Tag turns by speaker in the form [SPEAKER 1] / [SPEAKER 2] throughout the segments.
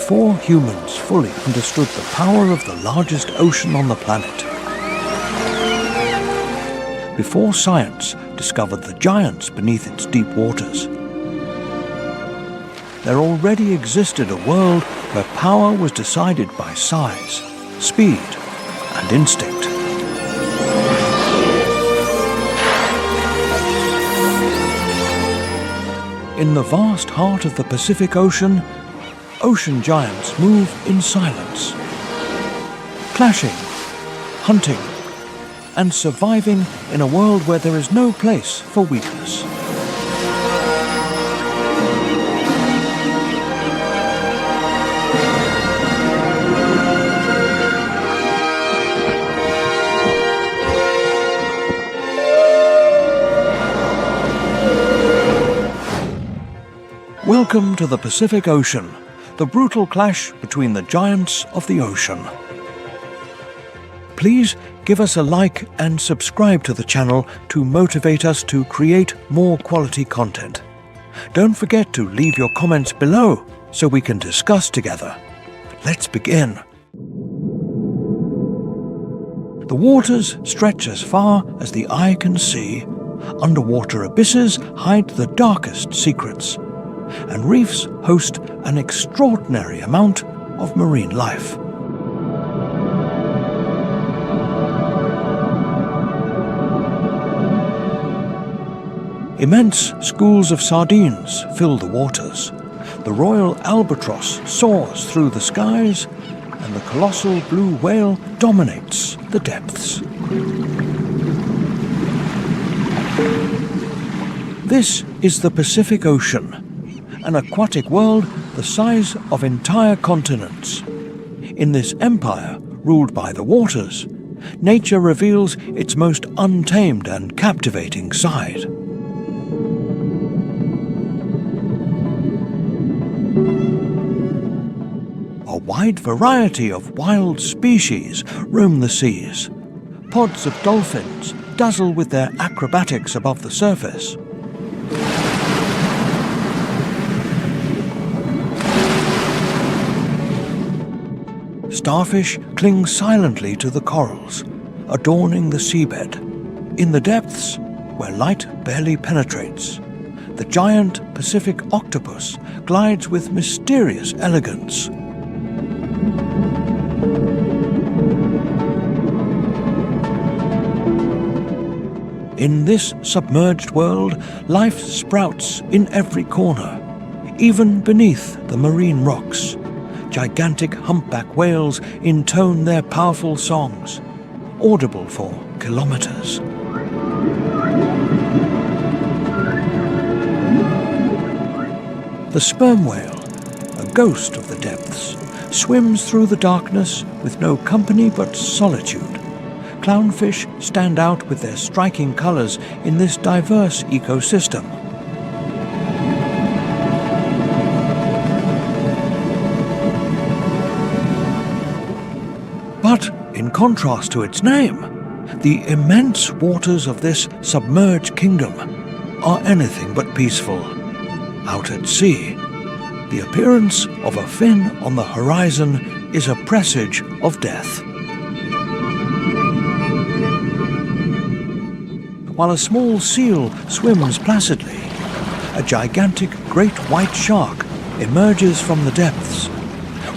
[SPEAKER 1] before humans fully understood the power of the largest ocean on the planet. Before science discovered the giants beneath its deep waters. There already existed a world where power was decided by size, speed, and instinct. In the vast heart of the Pacific Ocean, ocean giants move in silence, clashing, hunting, and surviving in a world where there is no place for weakness. Welcome to the Pacific Ocean, the brutal clash between the giants of the ocean. Please give us a like and subscribe to the channel to motivate us to create more quality content. Don't forget to leave your comments below so we can discuss together. Let's begin. The waters stretch as far as the eye can see. Underwater abysses hide the darkest secrets, and reefs host an extraordinary amount of marine life. Immense schools of sardines fill the waters. The royal albatross soars through the skies, and the colossal blue whale dominates the depths. This is the Pacific Ocean, an aquatic world the size of entire continents. In this empire, ruled by the waters, nature reveals its most untamed and captivating side. A wide variety of wild species roam the seas. Pods of dolphins dazzle with their acrobatics above the surface. Starfish cling silently to the corals, adorning the seabed. In the depths, where light barely penetrates, the giant Pacific octopus glides with mysterious elegance. In this submerged world, life sprouts in every corner, even beneath the marine rocks. Gigantic humpback whales intone their powerful songs, audible for kilometers. The sperm whale, a ghost of the depths, swims through the darkness with no company but solitude. Clownfish stand out with their striking colors in this diverse ecosystem. But, in contrast to its name, the immense waters of this submerged kingdom are anything but peaceful. Out at sea, the appearance of a fin on the horizon is a presage of death. While a small seal swims placidly, a gigantic great white shark emerges from the depths.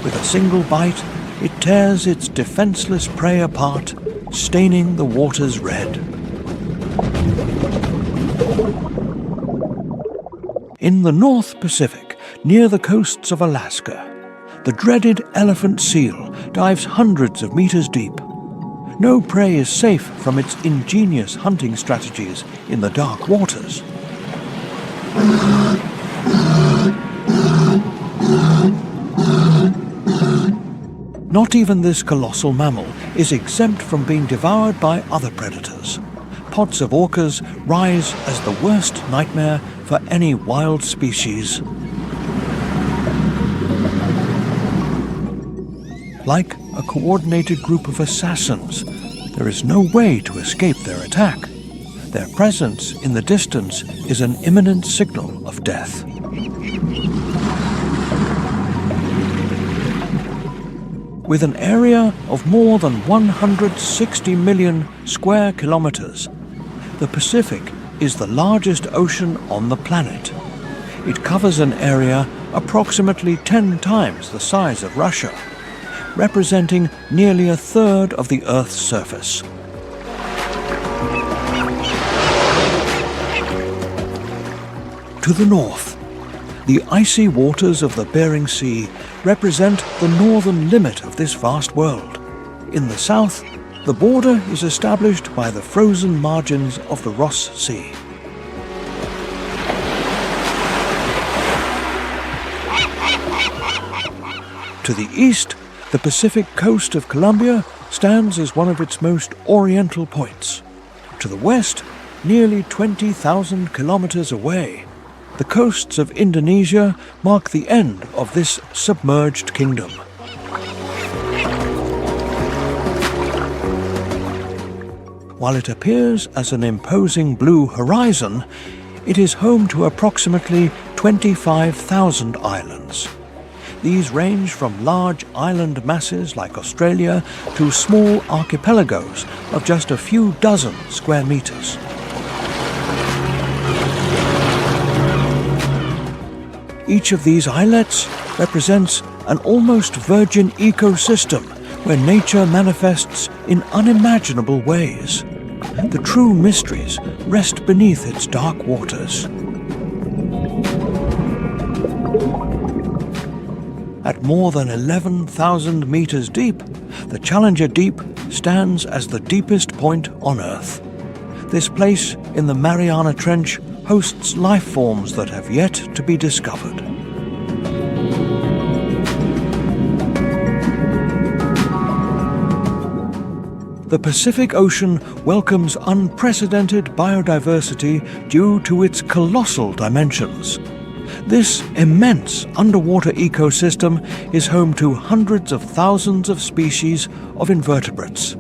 [SPEAKER 1] With a single bite, it tears its defenseless prey apart, staining the waters red. In the North Pacific, near the coasts of Alaska, the dreaded elephant seal dives hundreds of meters deep. No prey is safe from its ingenious hunting strategies in the dark waters. Not even this colossal mammal is exempt from being devoured by other predators. Pods of orcas rise as the worst nightmare for any wild species. Like a coordinated group of assassins, there is no way to escape their attack. Their presence in the distance is an imminent signal of death. With an area of more than 160 million square kilometers, the Pacific is the largest ocean on the planet. It covers an area approximately 10 times the size of Russia, representing nearly a third of the Earth's surface. To the north, the icy waters of the Bering Sea represent the northern limit of this vast world. In the south, the border is established by the frozen margins of the Ross Sea. To the east, the Pacific coast of Colombia stands as one of its most oriental points. To the west, nearly 20,000 kilometers away, the coasts of Indonesia mark the end of this submerged kingdom. While it appears as an imposing blue horizon, it is home to approximately 25,000 islands. These range from large island masses like Australia to small archipelagos of just a few dozen square meters. Each of these islets represents an almost virgin ecosystem where nature manifests in unimaginable ways. The true mysteries rest beneath its dark waters. At more than 11,000 meters deep, the Challenger Deep stands as the deepest point on Earth. This place in the Mariana Trench hosts life forms that have yet to be discovered. The Pacific Ocean welcomes unprecedented biodiversity due to its colossal dimensions. This immense underwater ecosystem is home to hundreds of thousands of species of invertebrates.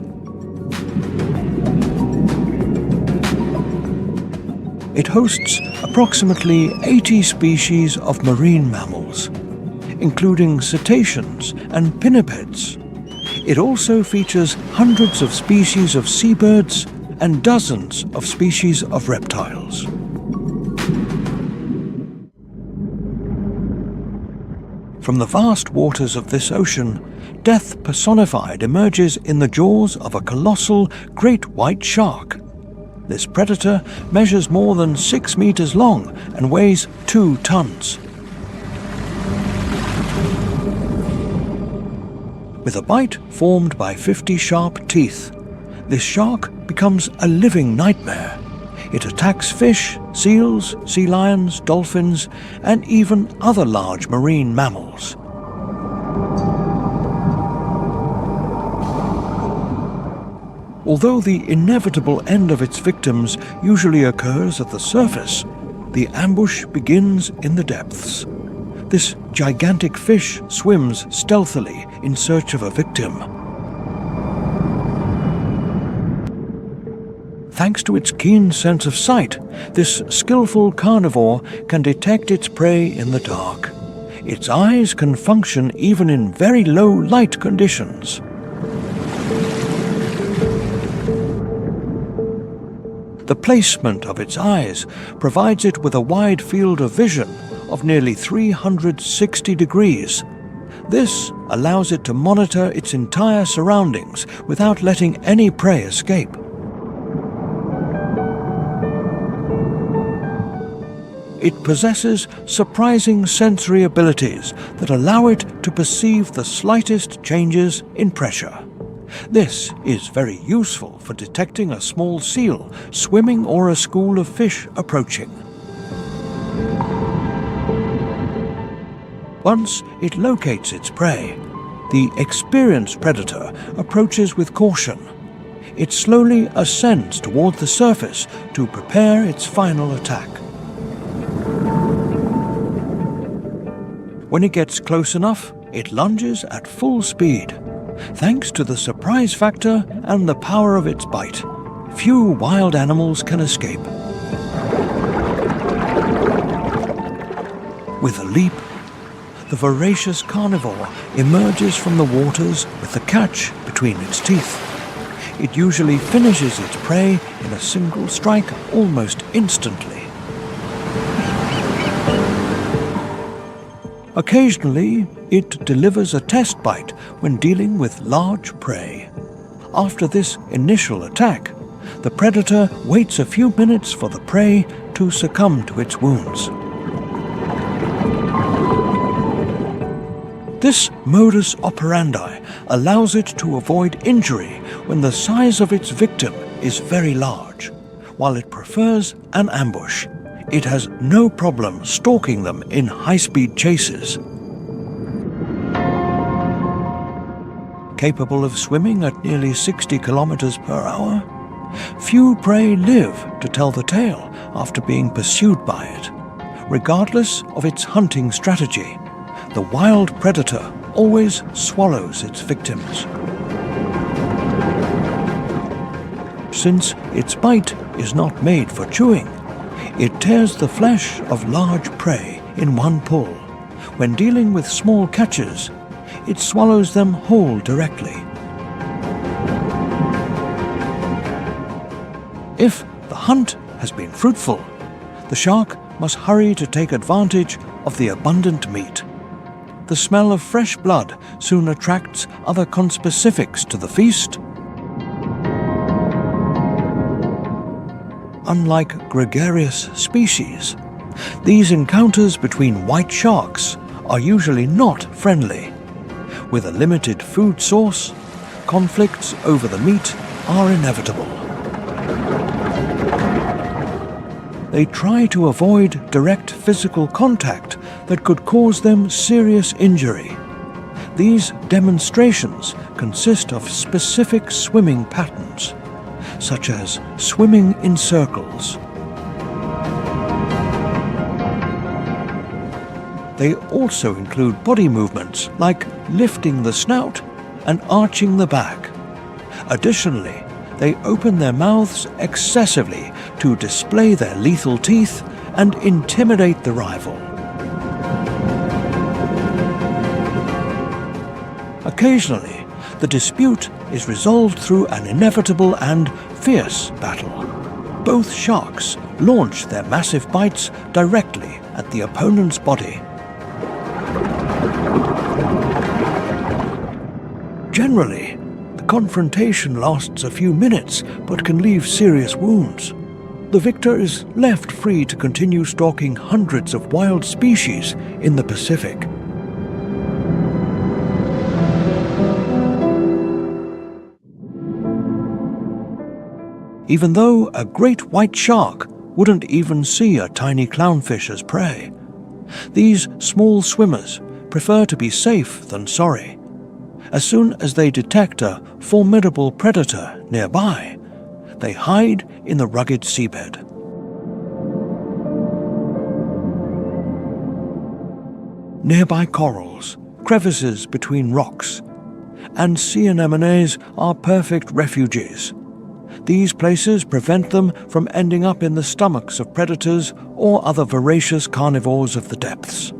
[SPEAKER 1] It hosts approximately 80 species of marine mammals, including cetaceans and pinnipeds. It also features hundreds of species of seabirds and dozens of species of reptiles. From the vast waters of this ocean, death personified emerges in the jaws of a colossal great white shark. This predator measures more than 6 meters long and weighs 2 tons. With a bite formed by 50 sharp teeth, this shark becomes a living nightmare. It attacks fish, seals, sea lions, dolphins, and even other large marine mammals. Although the inevitable end of its victims usually occurs at the surface, the ambush begins in the depths. This gigantic fish swims stealthily in search of a victim. Thanks to its keen sense of sight, this skillful carnivore can detect its prey in the dark. Its eyes can function even in very low light conditions. The placement of its eyes provides it with a wide field of vision of nearly 360 degrees. This allows it to monitor its entire surroundings without letting any prey escape. It possesses surprising sensory abilities that allow it to perceive the slightest changes in pressure. This is very useful for detecting a small seal swimming or a school of fish approaching. Once it locates its prey, the experienced predator approaches with caution. It slowly ascends toward the surface to prepare its final attack. When it gets close enough, it lunges at full speed. Thanks to the surprise factor and the power of its bite, few wild animals can escape. With a leap, the voracious carnivore emerges from the waters with the catch between its teeth. It usually finishes its prey in a single strike almost instantly. Occasionally, it delivers a test bite when dealing with large prey. After this initial attack, the predator waits a few minutes for the prey to succumb to its wounds. This modus operandi allows it to avoid injury when the size of its victim is very large. While it prefers an ambush, it has no problem stalking them in high-speed chases. Capable of swimming at nearly 60 kilometers per hour, few prey live to tell the tale after being pursued by it. Regardless of its hunting strategy, the wild predator always swallows its victims. Since its bite is not made for chewing, it tears the flesh of large prey in one pull. When dealing with small catches, it swallows them whole directly. If the hunt has been fruitful, the shark must hurry to take advantage of the abundant meat. The smell of fresh blood soon attracts other conspecifics to the feast. Unlike gregarious species, these encounters between white sharks are usually not friendly. With a limited food source, conflicts over the meat are inevitable. They try to avoid direct physical contact that could cause them serious injury. These demonstrations consist of specific swimming patterns, such as swimming in circles. They also include body movements like lifting the snout and arching the back. Additionally, they open their mouths excessively to display their lethal teeth and intimidate the rival. Occasionally, the dispute is resolved through an inevitable and fierce battle. Both sharks launch their massive bites directly at the opponent's body. Generally, the confrontation lasts a few minutes but can leave serious wounds. The victor is left free to continue stalking hundreds of wild species in the Pacific. Even though a great white shark wouldn't even see a tiny clownfish as prey, these small swimmers prefer to be safe than sorry. As soon as they detect a formidable predator nearby, they hide in the rugged seabed. Nearby corals, crevices between rocks, and sea anemones are perfect refuges. These places prevent them from ending up in the stomachs of predators or other voracious carnivores of the depths.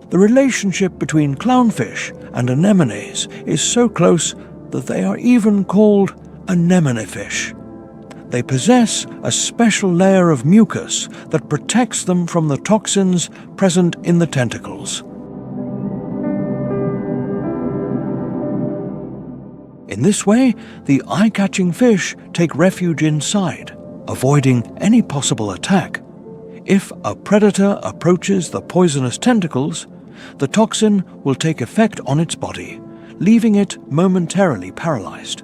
[SPEAKER 1] The relationship between clownfish and anemones is so close that they are even called anemone fish. They possess a special layer of mucus that protects them from the toxins present in the tentacles. In this way, the eye-catching fish take refuge inside, avoiding any possible attack. If a predator approaches the poisonous tentacles, the toxin will take effect on its body, leaving it momentarily paralyzed.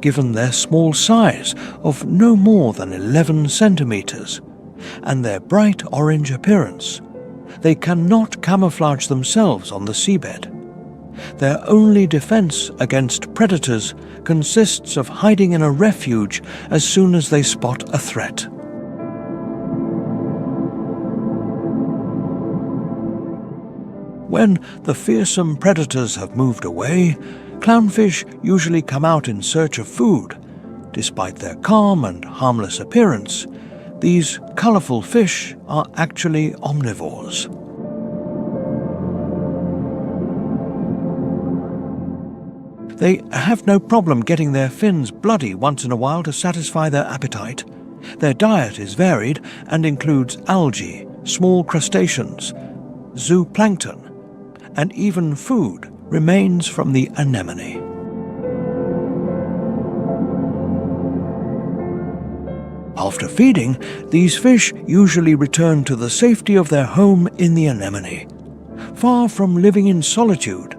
[SPEAKER 1] Given their small size of no more than 11 centimeters and their bright orange appearance, they cannot camouflage themselves on the seabed. Their only defense against predators consists of hiding in a refuge as soon as they spot a threat. When the fearsome predators have moved away, clownfish usually come out in search of food. Despite their calm and harmless appearance, these colourful fish are actually omnivores. They have no problem getting their fins bloody once in a while to satisfy their appetite. Their diet is varied and includes algae, small crustaceans, zooplankton, and even food remains from the anemone. After feeding, these fish usually return to the safety of their home in the anemone. Far from living in solitude,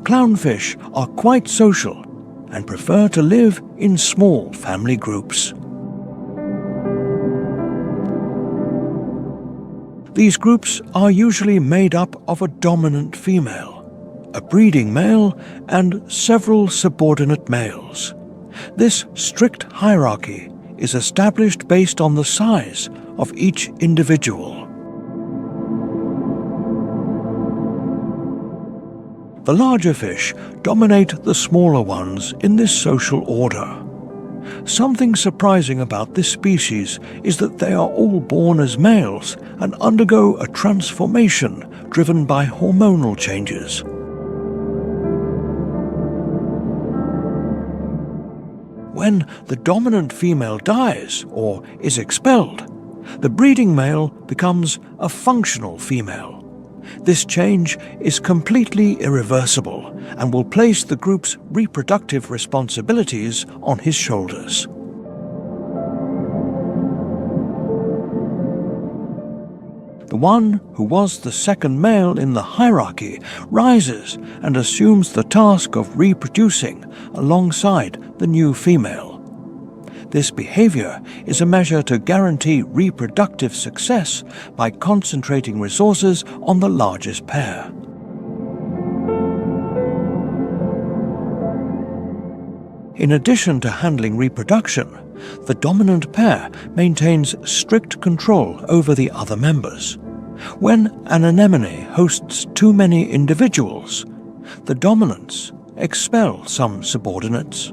[SPEAKER 1] clownfish are quite social and prefer to live in small family groups. These groups are usually made up of a dominant female, a breeding male, and several subordinate males. This strict hierarchy is established based on the size of each individual. The larger fish dominate the smaller ones in this social order. Something surprising about this species is that they are all born as males and undergo a transformation driven by hormonal changes. When the dominant female dies or is expelled, the breeding male becomes a functional female. This change is completely irreversible and will place the group's reproductive responsibilities on his shoulders. The one who was the second male in the hierarchy rises and assumes the task of reproducing alongside the new female. This behavior is a measure to guarantee reproductive success by concentrating resources on the largest pair. In addition to handling reproduction, the dominant pair maintains strict control over the other members. When an anemone hosts too many individuals, the dominants expel some subordinates.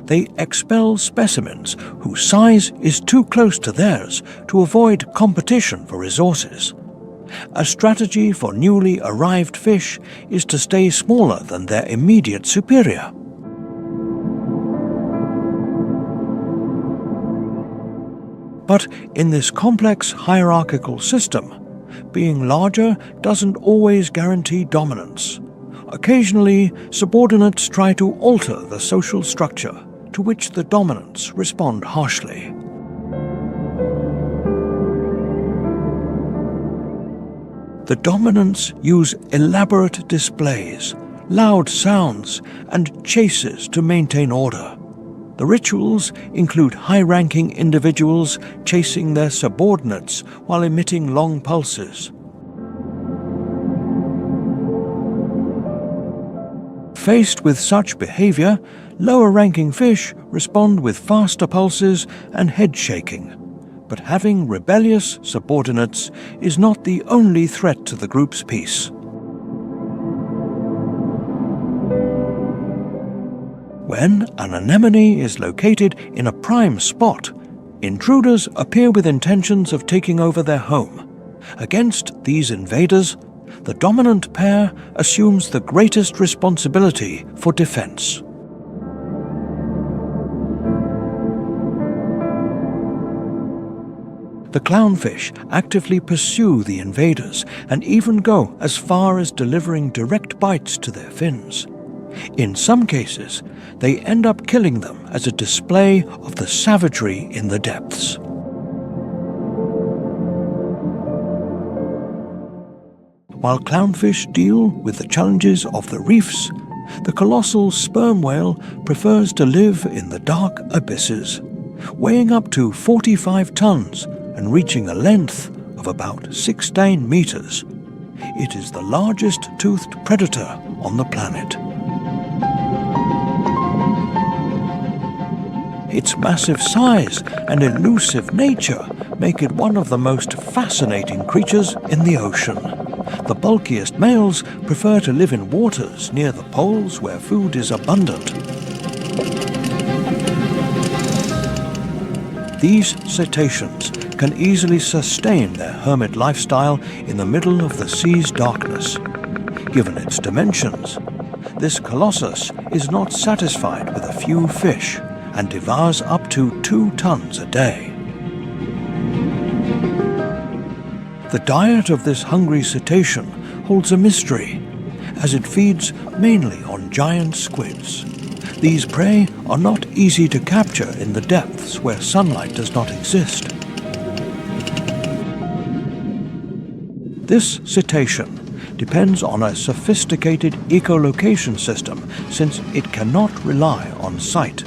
[SPEAKER 1] They expel specimens whose size is too close to theirs to avoid competition for resources. A strategy for newly arrived fish is to stay smaller than their immediate superior. But in this complex hierarchical system, being larger doesn't always guarantee dominance. Occasionally, subordinates try to alter the social structure, to which the dominants respond harshly. The dominants use elaborate displays, loud sounds, and chases to maintain order. The rituals include high-ranking individuals chasing their subordinates while emitting long pulses. Faced with such behavior, lower-ranking fish respond with faster pulses and head shaking. But having rebellious subordinates is not the only threat to the group's peace. When an anemone is located in a prime spot, intruders appear with intentions of taking over their home. Against these invaders, the dominant pair assumes the greatest responsibility for defense. The clownfish actively pursue the invaders and even go as far as delivering direct bites to their fins. In some cases, they end up killing them as a display of the savagery in the depths. While clownfish deal with the challenges of the reefs, the colossal sperm whale prefers to live in the dark abysses, weighing up to 45 tons and reaching a length of about 16 meters. It is the largest toothed predator on the planet. Its massive size and elusive nature make it one of the most fascinating creatures in the ocean. The bulkiest males prefer to live in waters near the poles where food is abundant. These cetaceans can easily sustain their hermit lifestyle in the middle of the sea's darkness. Given its dimensions, this colossus is not satisfied with a few fish and devours up to 2 tons a day. The diet of this hungry cetacean holds a mystery, as it feeds mainly on giant squids. These prey are not easy to capture in the depths where sunlight does not exist. This cetacean depends on a sophisticated echolocation system since it cannot rely on sight.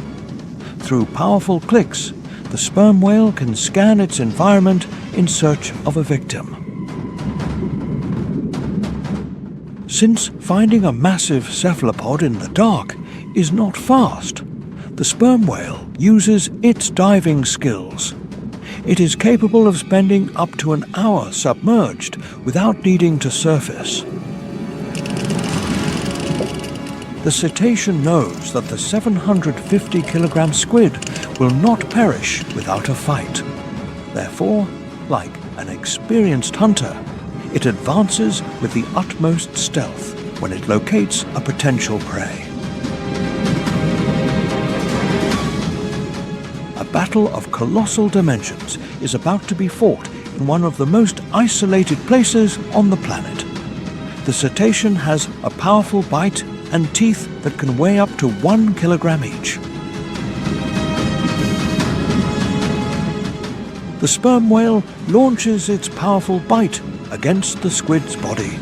[SPEAKER 1] Through powerful clicks, the sperm whale can scan its environment in search of a victim. Since finding a massive cephalopod in the dark is not fast, the sperm whale uses its diving skills. It is capable of spending up to an hour submerged without needing to surface. The cetacean knows that the 750-kilogram squid will not perish without a fight. Therefore, like an experienced hunter, it advances with the utmost stealth when it locates a potential prey. A battle of colossal dimensions is about to be fought in one of the most isolated places on the planet. The cetacean has a powerful bite and teeth that can weigh up to 1 kilogram each. The sperm whale launches its powerful bite against the squid's body,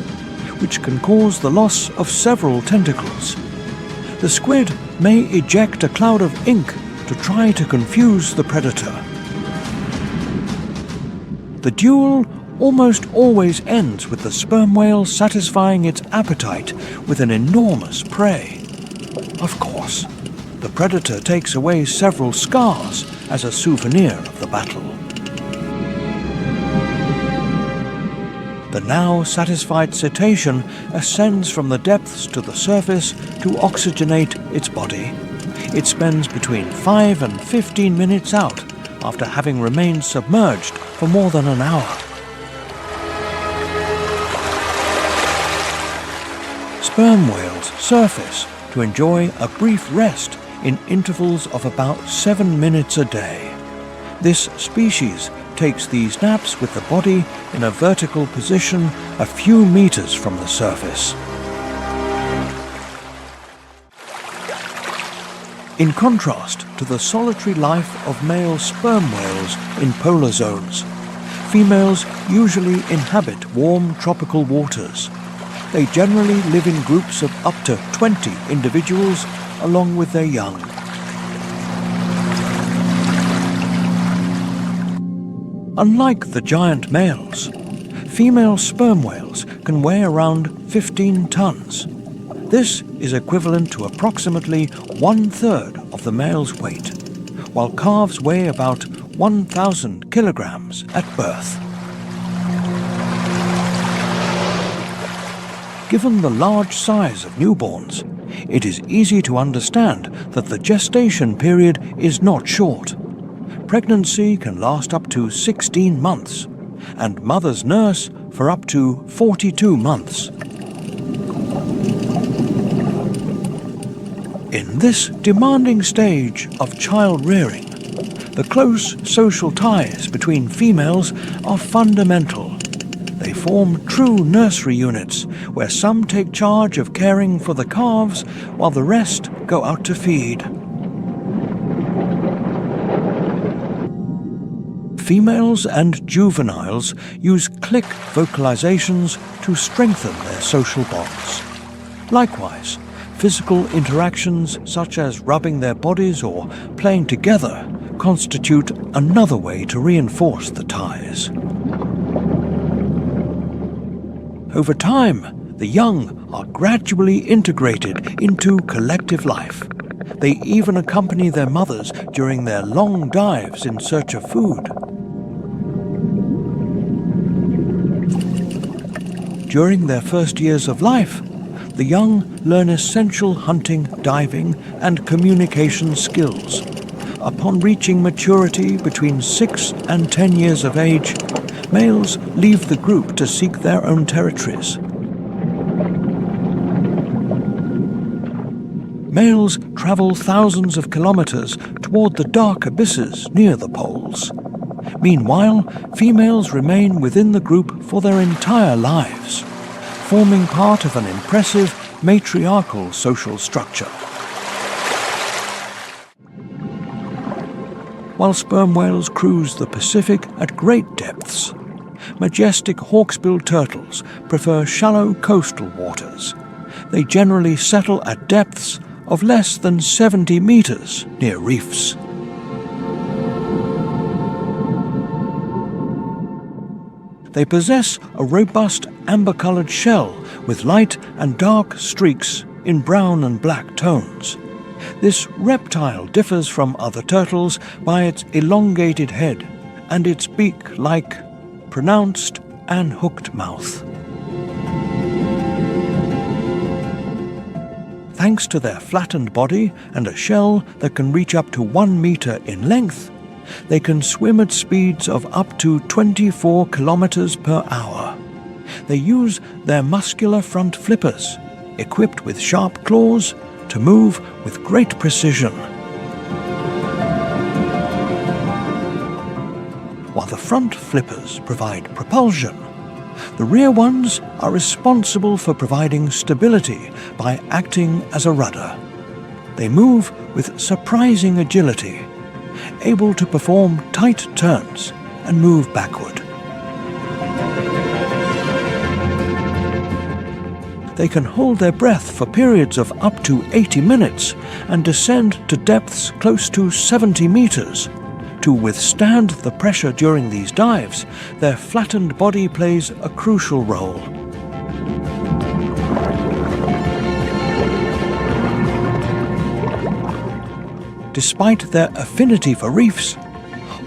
[SPEAKER 1] which can cause the loss of several tentacles. The squid may eject a cloud of ink to try to confuse the predator. The duel almost always ends with the sperm whale satisfying its appetite with an enormous prey. Of course, the predator takes away several scars as a souvenir of the battle. The now satisfied cetacean ascends from the depths to the surface to oxygenate its body. It spends between 5 and 15 minutes out after having remained submerged for more than an hour. Sperm whales surface to enjoy a brief rest in intervals of about 7 minutes a day. This species takes these naps with the body in a vertical position a few meters from the surface. In contrast to the solitary life of male sperm whales in polar zones, females usually inhabit warm tropical waters. They generally live in groups of up to 20 individuals along with their young. Unlike the giant males, female sperm whales can weigh around 15 tons. This is equivalent to approximately 1/3 of the male's weight, while calves weigh about 1,000 kilograms at birth. Given the large size of newborns, it is easy to understand that the gestation period is not short. Pregnancy can last up to 16 months, and mothers nurse for up to 42 months. In this demanding stage of child rearing, the close social ties between females are fundamental. They form true nursery units where some take charge of caring for the calves while the rest go out to feed. Females and juveniles use click vocalizations to strengthen their social bonds. Likewise, physical interactions such as rubbing their bodies or playing together constitute another way to reinforce the ties. Over time, the young are gradually integrated into collective life. They even accompany their mothers during their long dives in search of food. During their first years of life, the young learn essential hunting, diving, and communication skills. Upon reaching maturity between 6 and 10 years of age, males leave the group to seek their own territories. Males travel thousands of kilometers toward the dark abysses near the poles. Meanwhile, females remain within the group for their entire lives, forming part of an impressive matriarchal social structure. While sperm whales cruise the Pacific at great depths, majestic hawksbill turtles prefer shallow coastal waters. They generally settle at depths of less than 70 meters near reefs. They possess a robust amber-colored shell with light and dark streaks in brown and black tones. This reptile differs from other turtles by its elongated head and its beak-like, pronounced and hooked mouth. Thanks to their flattened body and a shell that can reach up to 1 meter in length, they can swim at speeds of up to 24 kilometers per hour. They use their muscular front flippers, equipped with sharp claws, to move with great precision. While the front flippers provide propulsion, the rear ones are responsible for providing stability by acting as a rudder. They move with surprising agility, able to perform tight turns and move backward. They can hold their breath for periods of up to 80 minutes and descend to depths close to 70 meters. To withstand the pressure during these dives, their flattened body plays a crucial role. Despite their affinity for reefs,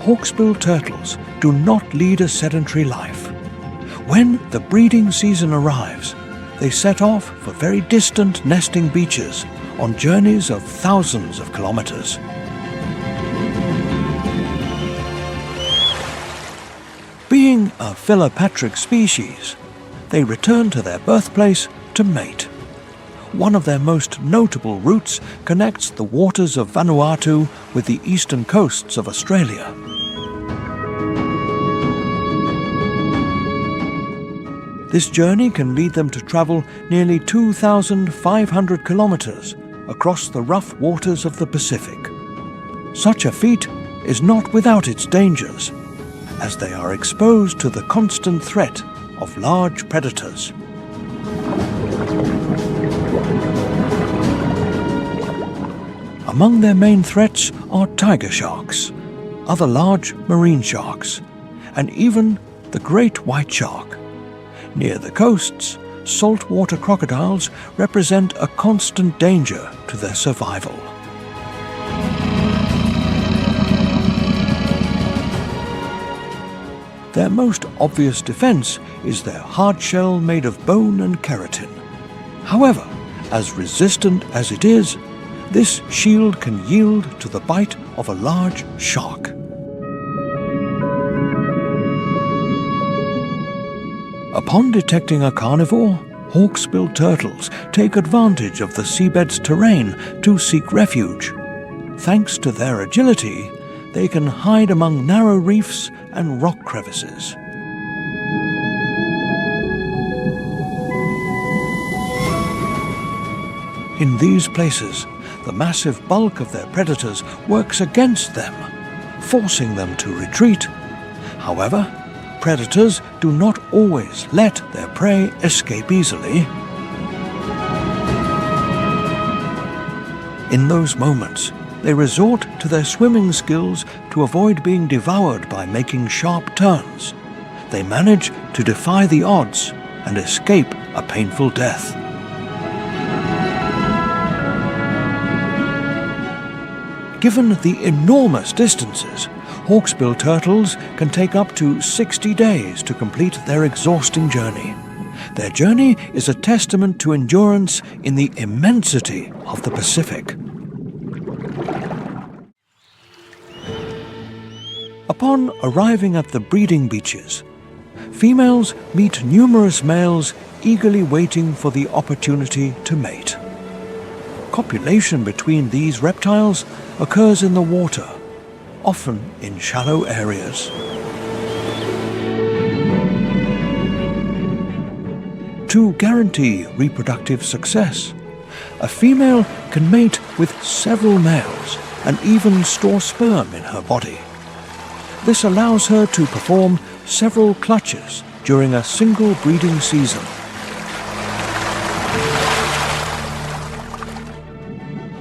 [SPEAKER 1] hawksbill turtles do not lead a sedentary life. When the breeding season arrives, they set off for very distant nesting beaches on journeys of thousands of kilometers. Being a philopatric species, they return to their birthplace to mate. One of their most notable routes connects the waters of Vanuatu with the eastern coasts of Australia. This journey can lead them to travel nearly 2,500 kilometers across the rough waters of the Pacific. Such a feat is not without its dangers, as they are exposed to the constant threat of large predators. Among their main threats are tiger sharks, other large marine sharks, and even the great white shark. Near the coasts, saltwater crocodiles represent a constant danger to their survival. Their most obvious defense is their hard shell made of bone and keratin. However, as resistant as it is, this shield can yield to the bite of a large shark. Upon detecting a carnivore, hawksbill turtles take advantage of the seabed's terrain to seek refuge. Thanks to their agility, they can hide among narrow reefs and rock crevices. In these places, the massive bulk of their predators works against them, forcing them to retreat. However, predators do not always let their prey escape easily. In those moments, they resort to their swimming skills to avoid being devoured by making sharp turns. They manage to defy the odds and escape a painful death. Given the enormous distances, hawksbill turtles can take up to 60 days to complete their exhausting journey. Their journey is a testament to endurance in the immensity of the Pacific. Upon arriving at the breeding beaches, females meet numerous males eagerly waiting for the opportunity to mate. Copulation between these reptiles occurs in the water, often in shallow areas. To guarantee reproductive success, a female can mate with several males and even store sperm in her body. This allows her to perform several clutches during a single breeding season.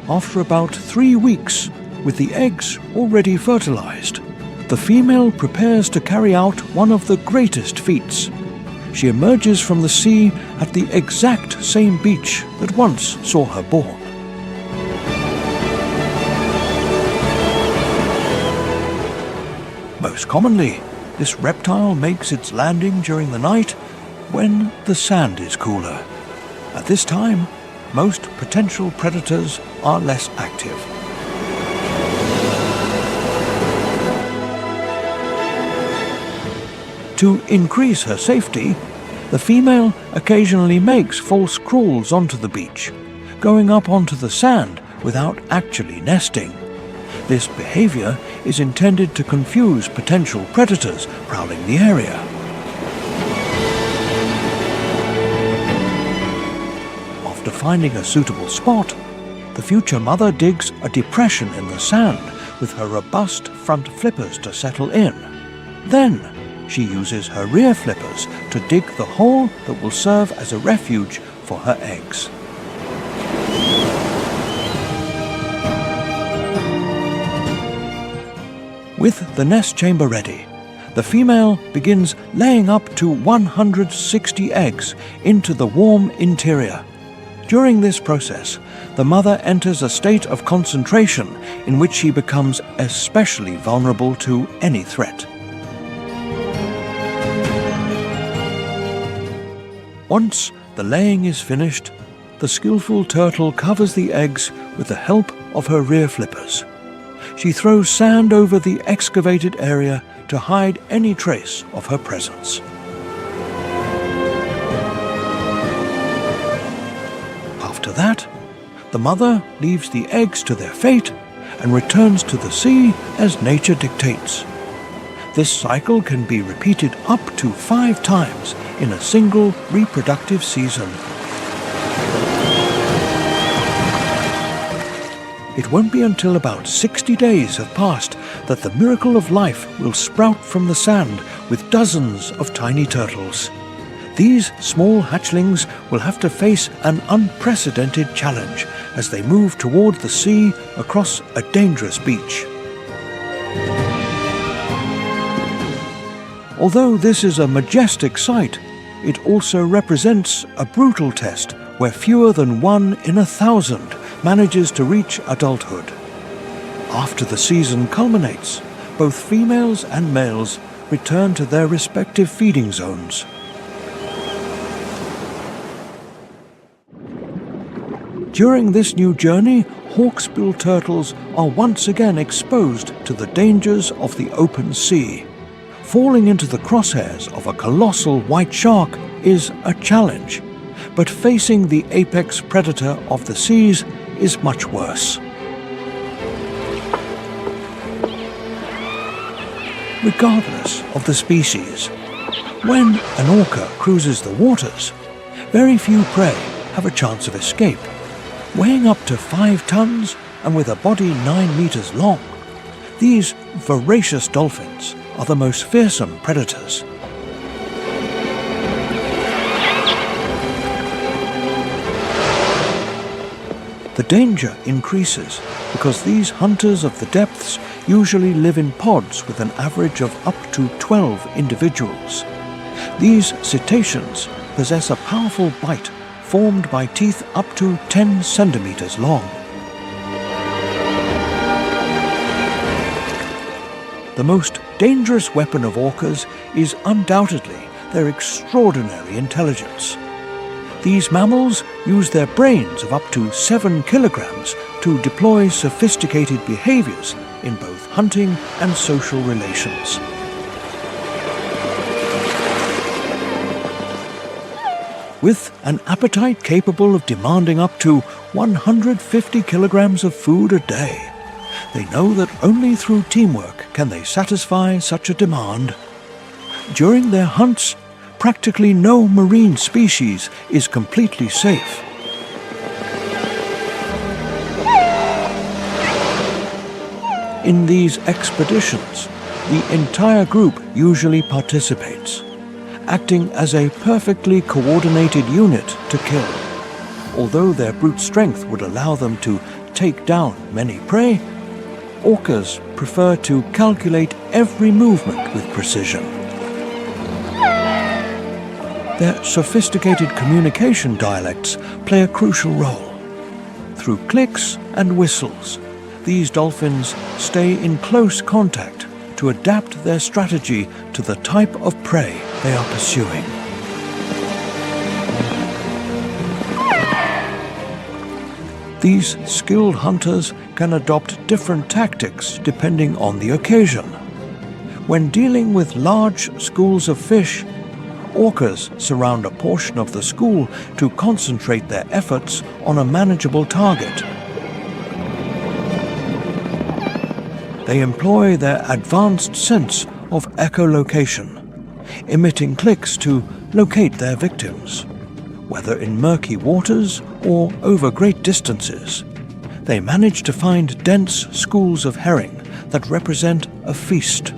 [SPEAKER 1] After about 3 weeks, with the eggs already fertilized, the female prepares to carry out one of the greatest feats. She emerges from the sea at the exact same beach that once saw her born. Most commonly, this reptile makes its landing during the night when the sand is cooler. At this time, most potential predators are less active. To increase her safety, the female occasionally makes false crawls onto the beach, going up onto the sand without actually nesting. This behavior is intended to confuse potential predators prowling the area. After finding a suitable spot, the future mother digs a depression in the sand with her robust front flippers to settle in. Then, she uses her rear flippers to dig the hole that will serve as a refuge for her eggs. With the nest chamber ready, the female begins laying up to 160 eggs into the warm interior. During this process, the mother enters a state of concentration in which she becomes especially vulnerable to any threat. Once the laying is finished, the skillful turtle covers the eggs with the help of her rear flippers. She throws sand over the excavated area to hide any trace of her presence. After that, the mother leaves the eggs to their fate and returns to the sea as nature dictates. This cycle can be repeated up to 5 times in a single reproductive season. It won't be until about 60 days have passed that the miracle of life will sprout from the sand with dozens of tiny turtles. These small hatchlings will have to face an unprecedented challenge as they move toward the sea across a dangerous beach. Although this is a majestic sight, it also represents a brutal test where fewer than 1 in 1,000 manages to reach adulthood. After the season culminates, both females and males return to their respective feeding zones. During this new journey, hawksbill turtles are once again exposed to the dangers of the open sea. Falling into the crosshairs of a colossal white shark is a challenge, but facing the apex predator of the seas is much worse. Regardless of the species, when an orca cruises the waters, very few prey have a chance of escape. Weighing up to 5 tons and with a body 9 meters long, these voracious dolphins are the most fearsome predators. The danger increases because these hunters of the depths usually live in pods with an average of up to 12 individuals. These cetaceans possess a powerful bite formed by teeth up to 10 centimeters long. the most dangerous weapon of orcas is undoubtedly their extraordinary intelligence. These mammals use their brains of up to 7 kilograms to deploy sophisticated behaviors in both hunting and social relations. With an appetite capable of demanding up to 150 kilograms of food a day, they know that only through teamwork can they satisfy such a demand. During their hunts, practically no marine species is completely safe. In these expeditions, the entire group usually participates, acting as a perfectly coordinated unit to kill. Although their brute strength would allow them to take down many prey, orcas prefer to calculate every movement with precision. Their sophisticated communication dialects play a crucial role. Through clicks and whistles, these dolphins stay in close contact to adapt their strategy to the type of prey they are pursuing. These skilled hunters can adopt different tactics depending on the occasion. When dealing with large schools of fish, orcas surround a portion of the school to concentrate their efforts on a manageable target. They employ their advanced sense of echolocation, emitting clicks to locate their victims. Whether in murky waters or over great distances, they manage to find dense schools of herring that represent a feast.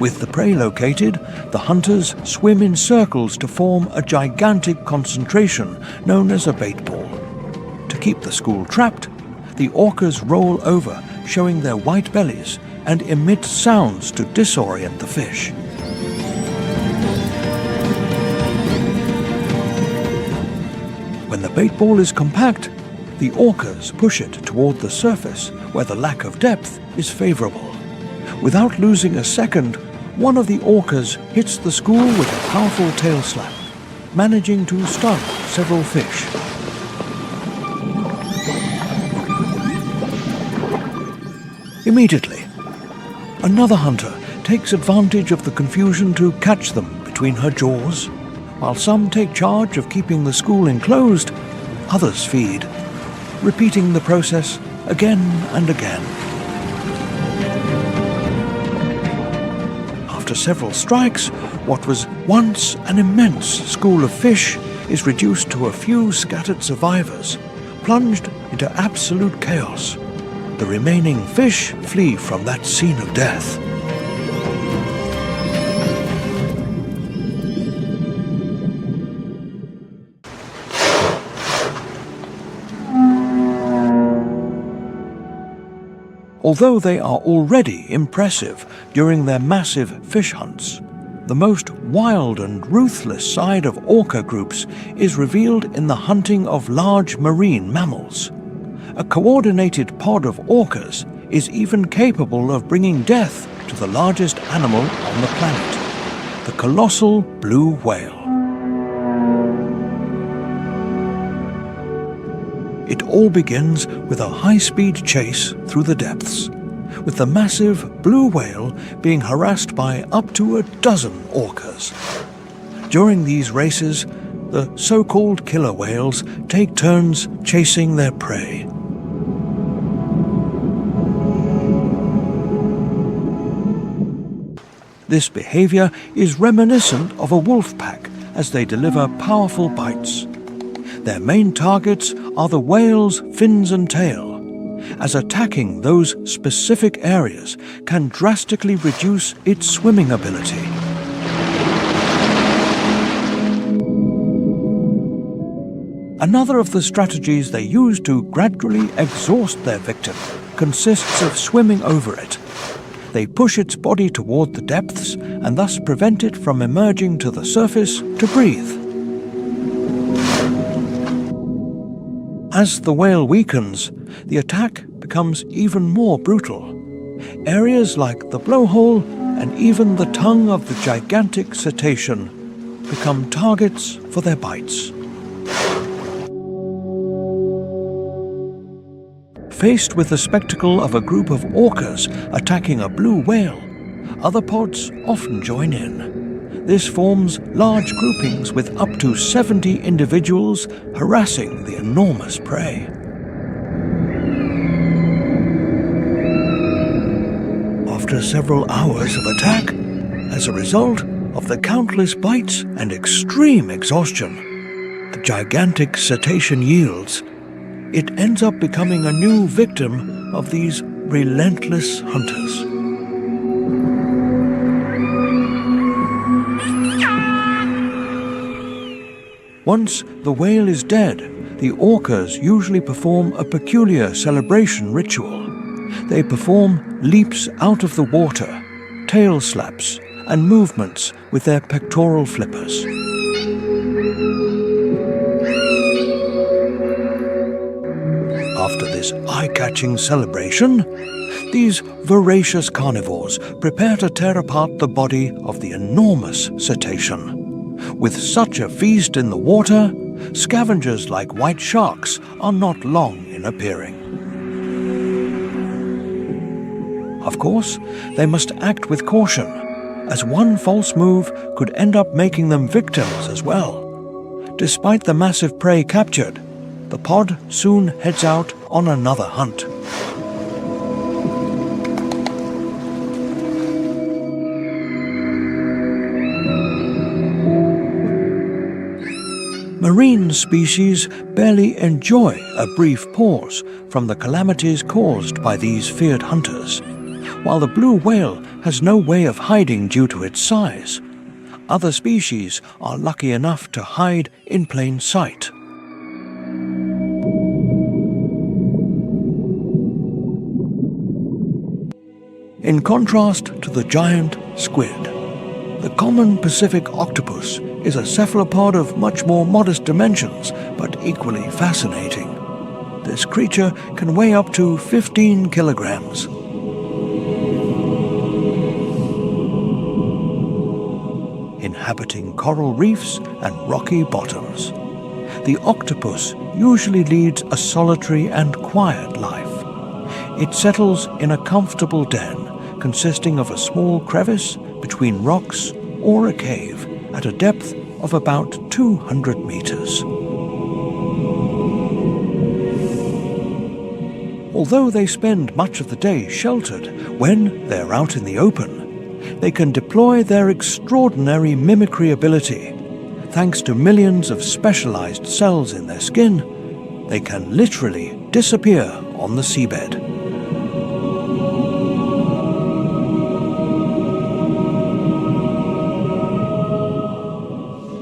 [SPEAKER 1] With the prey located, the hunters swim in circles to form a gigantic concentration known as a bait ball. To keep the school trapped, the orcas roll over, showing their white bellies, and emit sounds to disorient the fish. When the bait ball is compact, the orcas push it toward the surface where the lack of depth is favorable. Without losing a second, one of the orcas hits the school with a powerful tail slap, managing to stun several fish. Immediately, another hunter takes advantage of the confusion to catch them between her jaws. While some take charge of keeping the school enclosed, others feed, repeating the process again and again. After several strikes, what was once an immense school of fish is reduced to a few scattered survivors, plunged into absolute chaos. The remaining fish flee from that scene of death. Although they are already impressive during their massive fish hunts, the most wild and ruthless side of orca groups is revealed in the hunting of large marine mammals. A coordinated pod of orcas is even capable of bringing death to the largest animal on the planet, the colossal blue whale. It all begins with a high-speed chase through the depths, with the massive blue whale being harassed by up to a dozen orcas. During these races, the so-called killer whales take turns chasing their prey. This behavior is reminiscent of a wolf pack as they deliver powerful bites. Their main targets are the whale's fins and tail, as attacking those specific areas can drastically reduce its swimming ability. Another of the strategies they use to gradually exhaust their victim consists of swimming over it. They push its body toward the depths and thus prevent it from emerging to the surface to breathe. As the whale weakens, the attack becomes becomes even more brutal. Areas like the blowhole and even the tongue of the gigantic cetacean become targets for their bites. Faced with the spectacle of a group of orcas attacking a blue whale, other pods often join in. This forms large groupings with up to 70 individuals harassing the enormous prey. After several hours of attack, as a result of the countless bites and extreme exhaustion the gigantic cetacean yields, it ends up becoming a new victim of these relentless hunters. Once the whale is dead, the orcas usually perform a peculiar celebration ritual. They perform leaps out of the water, tail slaps, and movements with their pectoral flippers. After this eye-catching celebration, these voracious carnivores prepare to tear apart the body of the enormous cetacean. With such a feast in the water, scavengers like white sharks are not long in appearing. Of course, they must act with caution, as one false move could end up making them victims as well. Despite the massive prey captured, the pod soon heads out on another hunt. Marine species barely enjoy a brief pause from the calamities caused by these feared hunters. While the blue whale has no way of hiding due to its size, other species are lucky enough to hide in plain sight. In contrast to the giant squid, the common Pacific octopus is a cephalopod of much more modest dimensions, but equally fascinating. This creature can weigh up to 15 kilograms. Inhabiting coral reefs and rocky bottoms, the octopus usually leads a solitary and quiet life. It settles in a comfortable den consisting of a small crevice between rocks or a cave at a depth of about 200 meters. Although they spend much of the day sheltered, when they're out in the open, they can deploy their extraordinary mimicry ability. Thanks to millions of specialized cells in their skin, they can literally disappear on the seabed.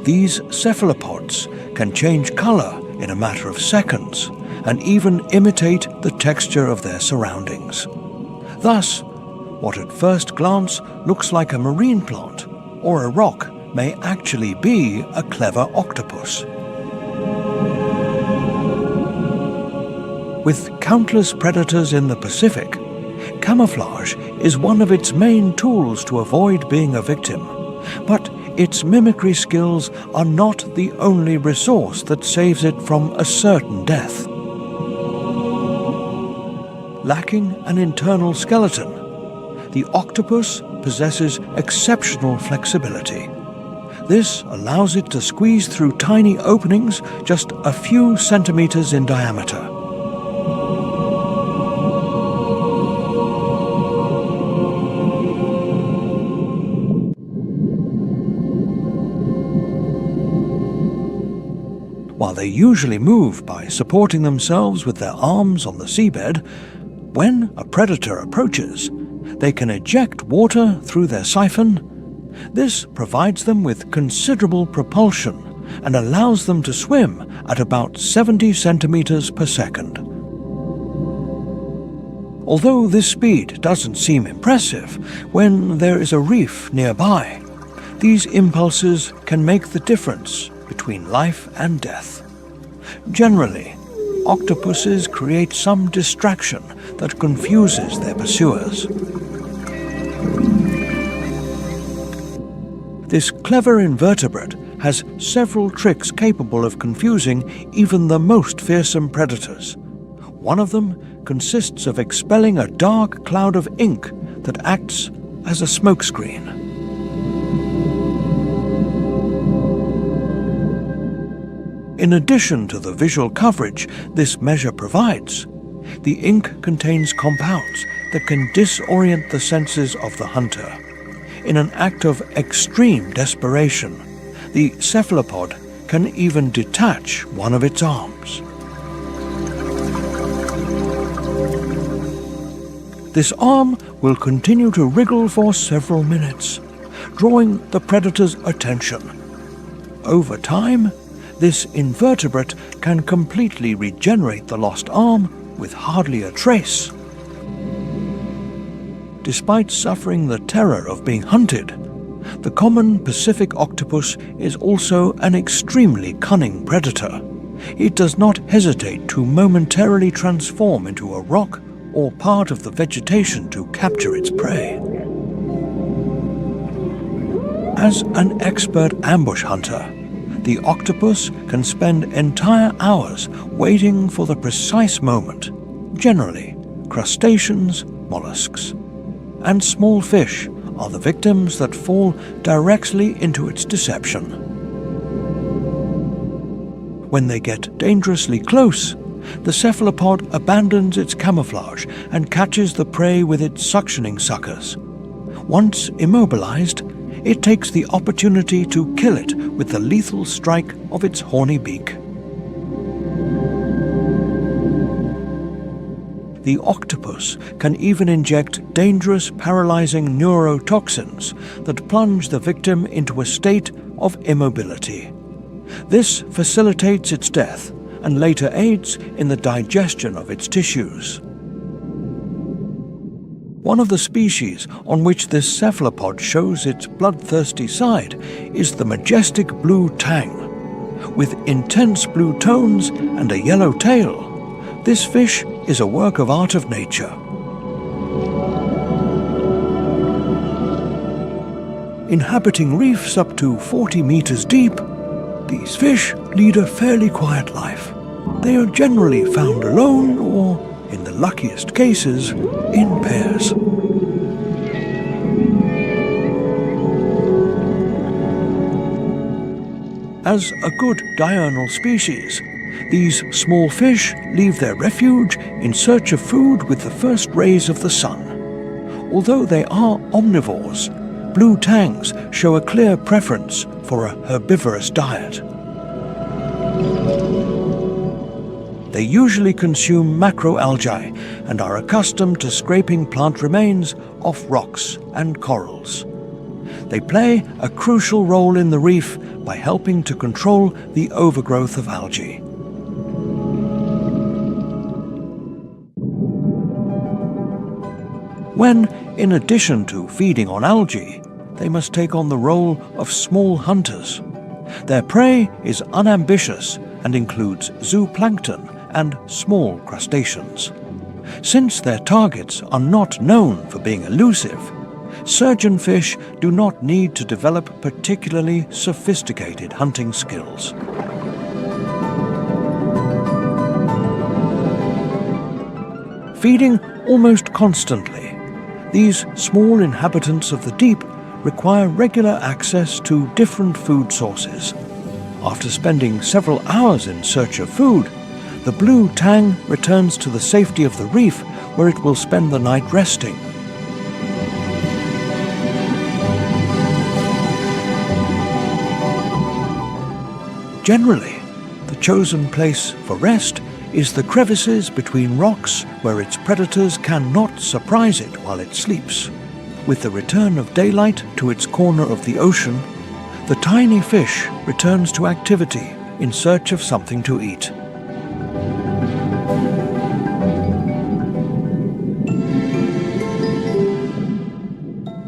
[SPEAKER 1] These cephalopods can change color in a matter of seconds and even imitate the texture of their surroundings. Thus, what at first glance looks like a marine plant or a rock may actually be a clever octopus. With countless predators in the Pacific, camouflage is one of its main tools to avoid being a victim. But its mimicry skills are not the only resource that saves it from a certain death. Lacking an internal skeleton, the octopus possesses exceptional flexibility. This allows it to squeeze through tiny openings just a few centimeters in diameter. While they usually move by supporting themselves with their arms on the seabed, when a predator approaches, they can eject water through their siphon. This provides them with considerable propulsion and allows them to swim at about 70 centimeters per second. Although this speed doesn't seem impressive when there is a reef nearby, these impulses can make the difference between life and death. Generally, octopuses create some distraction that confuses their pursuers. This clever invertebrate has several tricks capable of confusing even the most fearsome predators. One of them consists of expelling a dark cloud of ink that acts as a smokescreen. In addition to the visual coverage this measure provides, the ink contains compounds that can disorient the senses of the hunter. In an act of extreme desperation, the cephalopod can even detach one of its arms. This arm will continue to wriggle for several minutes, drawing the predator's attention. Over time, this invertebrate can completely regenerate the lost arm with hardly a trace. Despite suffering the terror of being hunted, the common Pacific octopus is also an extremely cunning predator. It does not hesitate to momentarily transform into a rock or part of the vegetation to capture its prey. As an expert ambush hunter, the octopus can spend entire hours waiting for the precise moment. Generally, crustaceans, mollusks, and small fish are the victims that fall directly into its deception. When they get dangerously close, the cephalopod abandons its camouflage and catches the prey with its suctioning suckers. Once immobilized, it takes the opportunity to kill it with the lethal strike of its horny beak. The octopus can even inject dangerous paralyzing neurotoxins that plunge the victim into a state of immobility. This facilitates its death and later aids in the digestion of its tissues. One of the species on which this cephalopod shows its bloodthirsty side is the majestic blue tang. With intense blue tones and a yellow tail, this fish is a work of art of nature. Inhabiting reefs up to 40 meters deep, these fish lead a fairly quiet life. They are generally found alone or, in the luckiest cases, in pairs. As a good diurnal species, these small fish leave their refuge in search of food with the first rays of the sun. Although they are omnivores, blue tangs show a clear preference for a herbivorous diet. They usually consume macroalgae and are accustomed to scraping plant remains off rocks and corals. They play a crucial role in the reef by helping to control the overgrowth of algae. When, in addition to feeding on algae, they must take on the role of small hunters. Their prey is unambitious and includes zooplankton and small crustaceans. Since their targets are not known for being elusive, surgeonfish do not need to develop particularly sophisticated hunting skills. Feeding almost constantly, these small inhabitants of the deep require regular access to different food sources. After spending several hours in search of food, the blue tang returns to the safety of the reef, where it will spend the night resting. Generally, the chosen place for rest is the crevices between rocks where its predators cannot surprise it while it sleeps. With the return of daylight to its corner of the ocean, the tiny fish returns to activity in search of something to eat.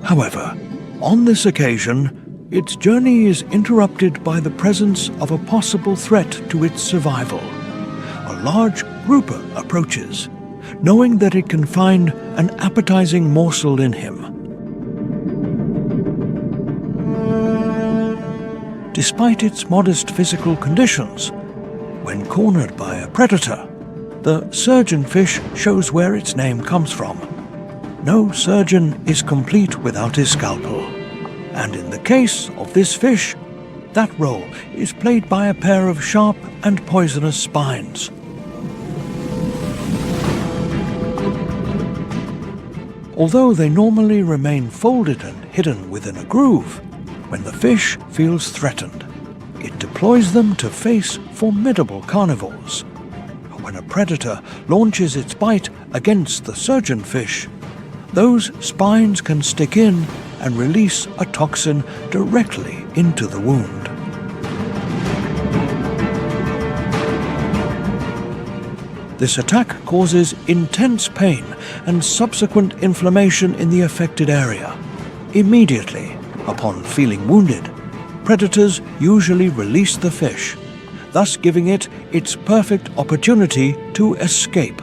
[SPEAKER 1] However, on this occasion, its journey is interrupted by the presence of a possible threat to its survival. A large grouper approaches, knowing that it can find an appetizing morsel in him. Despite its modest physical conditions, when cornered by a predator, the surgeonfish shows where its name comes from. No surgeon is complete without his scalpel, and in the case of this fish, that role is played by a pair of sharp and poisonous spines. Although they normally remain folded and hidden within a groove, when the fish feels threatened, it deploys them to face formidable carnivores. When a predator launches its bite against the surgeonfish, those spines can stick in and release a toxin directly into the wound. This attack causes intense pain and subsequent inflammation in the affected area. Immediately, upon feeling wounded, predators usually release the fish, thus giving it its perfect opportunity to escape.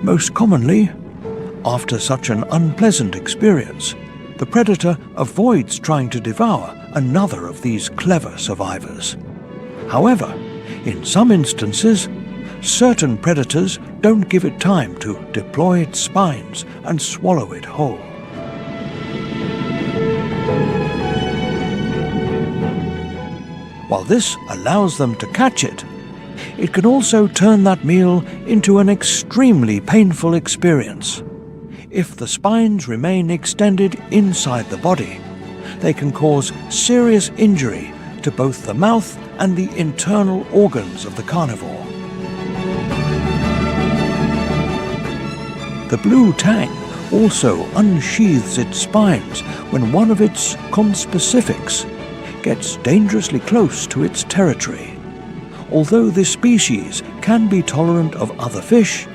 [SPEAKER 1] Most commonly, after such an unpleasant experience, the predator avoids trying to devour another of these clever survivors. However, in some instances, certain predators don't give it time to deploy its spines and swallow it whole. While this allows them to catch it, it can also turn that meal into an extremely painful experience. If the spines remain extended inside the body, they can cause serious injury to both the mouth and the internal organs of the carnivore. The blue tang also unsheathes its spines when one of its conspecifics gets dangerously close to its territory. Although this species can be tolerant of other fish,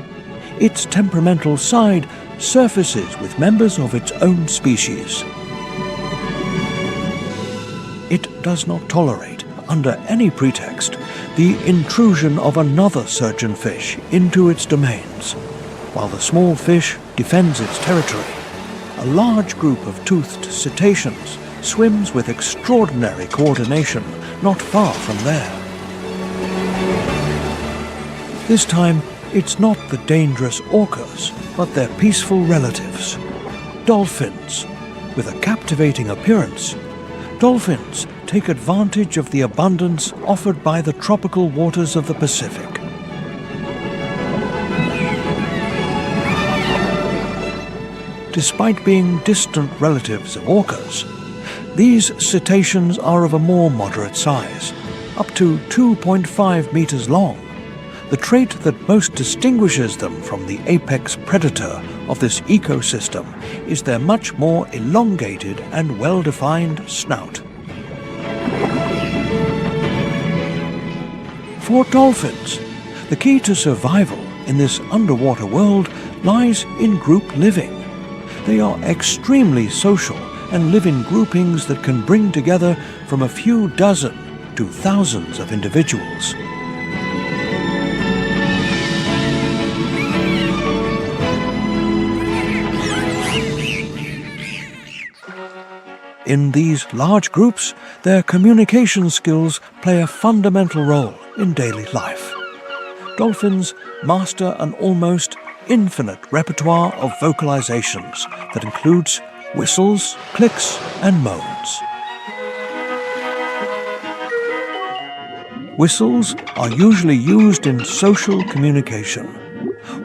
[SPEAKER 1] its temperamental side surfaces with members of its own species. It does not tolerate, under any pretext, the intrusion of another surgeonfish into its domains. While the small fish defends its territory, a large group of toothed cetaceans swims with extraordinary coordination not far from there. This time, it's not the dangerous orcas, but their peaceful relatives, dolphins. With a captivating appearance, dolphins take advantage of the abundance offered by the tropical waters of the Pacific. Despite being distant relatives of orcas, these cetaceans are of a more moderate size, up to 2.5 meters long. The trait that most distinguishes them from the apex predator of this ecosystem is their much more elongated and well-defined snout. For dolphins, the key to survival in this underwater world lies in group living. They are extremely social and live in groupings that can bring together from a few dozen to thousands of individuals. In these large groups, their communication skills play a fundamental role in daily life. Dolphins master an almost infinite repertoire of vocalizations that includes whistles, clicks, and moans. Whistles are usually used in social communication,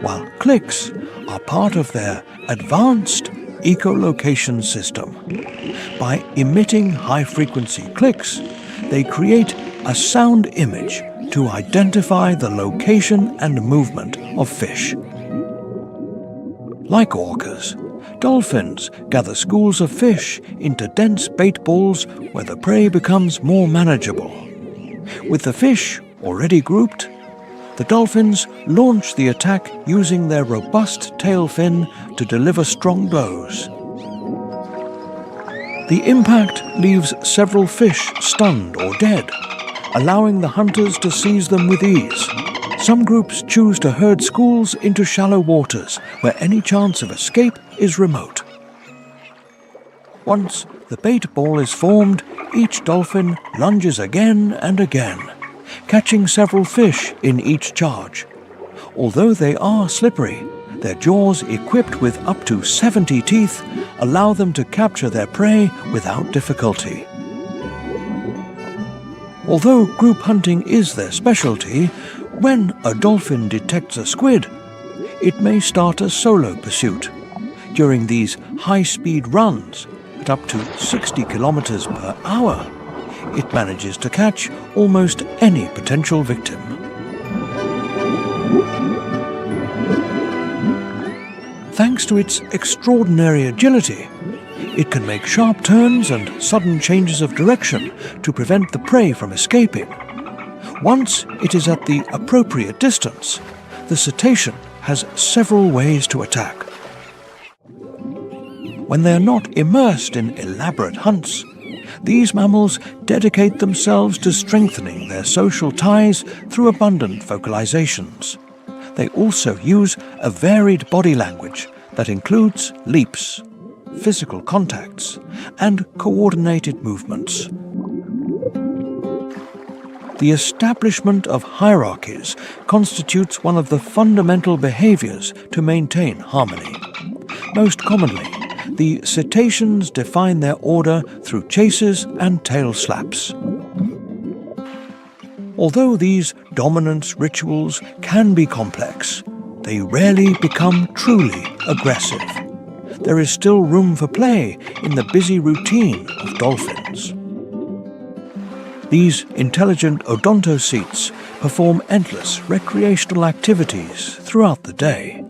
[SPEAKER 1] while clicks are part of their advanced echolocation system. By emitting high-frequency clicks, they create a sound image to identify the location and movement of fish. Like orcas, dolphins gather schools of fish into dense bait balls where the prey becomes more manageable. With the fish already grouped, the dolphins launch the attack using their robust tail fin to deliver strong blows. The impact leaves several fish stunned or dead, allowing the hunters to seize them with ease. Some groups choose to herd schools into shallow waters where any chance of escape is remote. Once the bait ball is formed, each dolphin lunges again and again, catching several fish in each charge. Although they are slippery, their jaws, equipped with up to 70 teeth, allow them to capture their prey without difficulty. Although group hunting is their specialty, when a dolphin detects a squid, it may start a solo pursuit. During these high-speed runs, at up to 60 kilometers per hour, it manages to catch almost any potential victim. Thanks to its extraordinary agility, it can make sharp turns and sudden changes of direction to prevent the prey from escaping. Once it is at the appropriate distance, the cetacean has several ways to attack. When they are not immersed in elaborate hunts, these mammals dedicate themselves to strengthening their social ties through abundant vocalizations. They also use a varied body language that includes leaps, physical contacts, and coordinated movements. The establishment of hierarchies constitutes one of the fundamental behaviors to maintain harmony. Most commonly, the cetaceans define their order through chases and tail slaps. Although these dominance rituals can be complex, they rarely become truly aggressive. There is still room for play in the busy routine of dolphins. These intelligent odontocetes perform endless recreational activities throughout the day.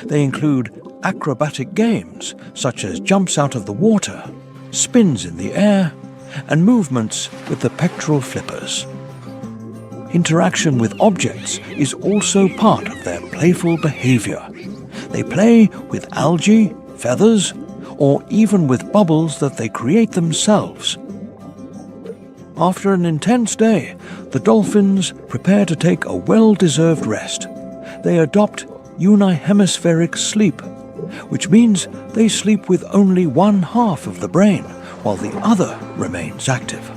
[SPEAKER 1] They include acrobatic games such as jumps out of the water, spins in the air, and movements with the pectoral flippers. Interaction with objects is also part of their playful behavior. They play with algae, feathers, or even with bubbles that they create themselves. After an intense day, the dolphins prepare to take a well-deserved rest. They adopt unihemispheric sleep, which means they sleep with only one half of the brain, while the other remains active.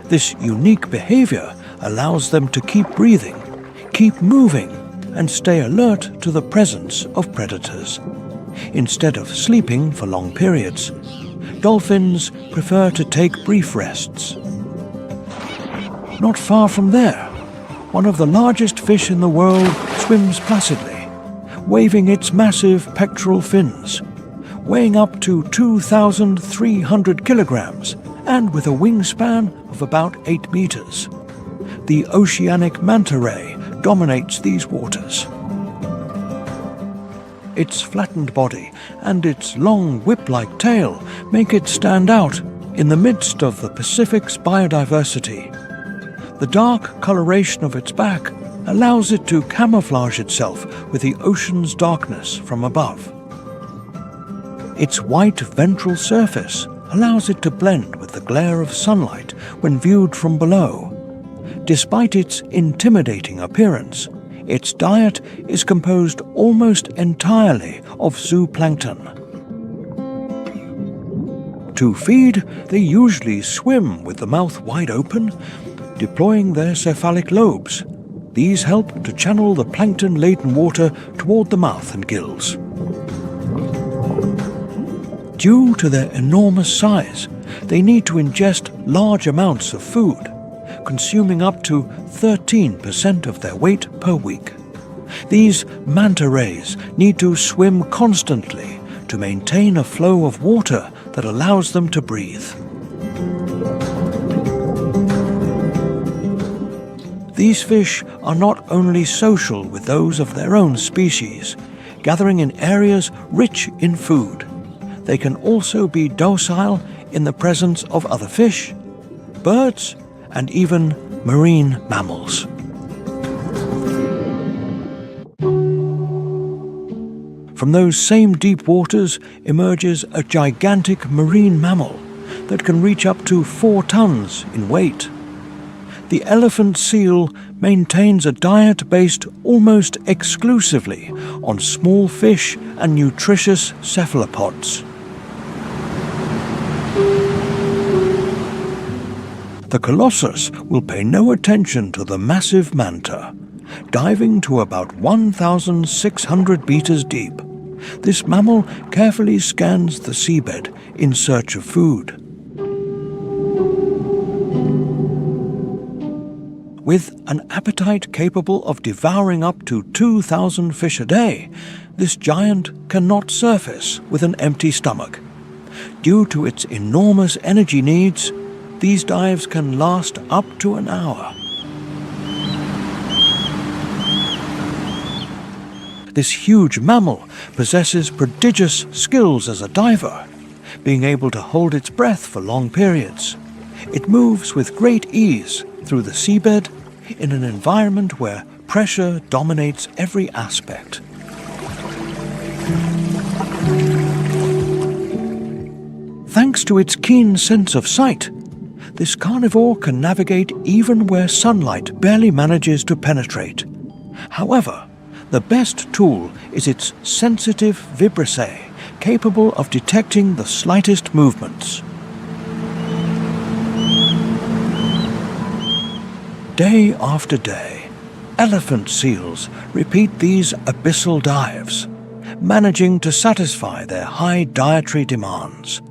[SPEAKER 1] This unique behavior allows them to keep breathing, keep moving, and stay alert to the presence of predators. Instead of sleeping for long periods, dolphins prefer to take brief rests. Not far from there, one of the largest fish in the world swims placidly, waving its massive pectoral fins, weighing up to 2,300 kilograms and with a wingspan of about 8 meters. The oceanic manta ray dominates these waters. Its flattened body and its long whip-like tail make it stand out in the midst of the Pacific's biodiversity. The dark coloration of its back allows it to camouflage itself with the ocean's darkness from above. Its white ventral surface allows it to blend with the glare of sunlight when viewed from below. Despite its intimidating appearance, its diet is composed almost entirely of zooplankton. To feed, they usually swim with the mouth wide open, deploying their cephalic lobes. These help to channel the plankton-laden water toward the mouth and gills. Due to their enormous size, they need to ingest large amounts of food, consuming up to 13% of their weight per week. These manta rays need to swim constantly to maintain a flow of water that allows them to breathe. These fish are not only social with those of their own species, gathering in areas rich in food. They can also be docile in the presence of other fish, birds, and even marine mammals. From those same deep waters emerges a gigantic marine mammal that can reach up to 4 tons in weight. The elephant seal maintains a diet based almost exclusively on small fish and nutritious cephalopods. The Colossus will pay no attention to the massive manta. Diving to about 1,600 meters deep, this mammal carefully scans the seabed in search of food. With an appetite capable of devouring up to 2,000 fish a day, this giant cannot surface with an empty stomach. Due to its enormous energy needs, these dives can last up to an hour. This huge mammal possesses prodigious skills as a diver, being able to hold its breath for long periods. It moves with great ease through the seabed in an environment where pressure dominates every aspect. Thanks to its keen sense of sight, this carnivore can navigate even where sunlight barely manages to penetrate. However, the best tool is its sensitive vibrissae, capable of detecting the slightest movements. Day after day, elephant seals repeat these abyssal dives, managing to satisfy their high dietary demands.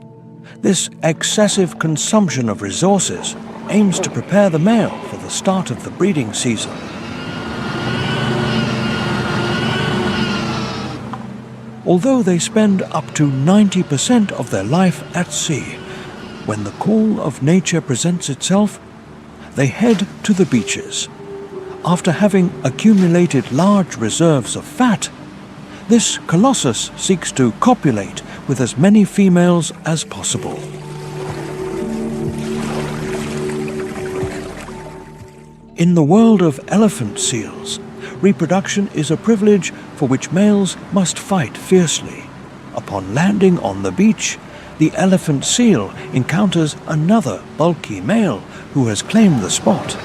[SPEAKER 1] This excessive consumption of resources aims to prepare the male for the start of the breeding season. Although they spend up to 90% of their life at sea, when the call of nature presents itself, they head to the beaches. After having accumulated large reserves of fat, this colossus seeks to copulate with as many females as possible. In the world of elephant seals, reproduction is a privilege for which males must fight fiercely. Upon landing on the beach, the elephant seal encounters another bulky male who has claimed the spot.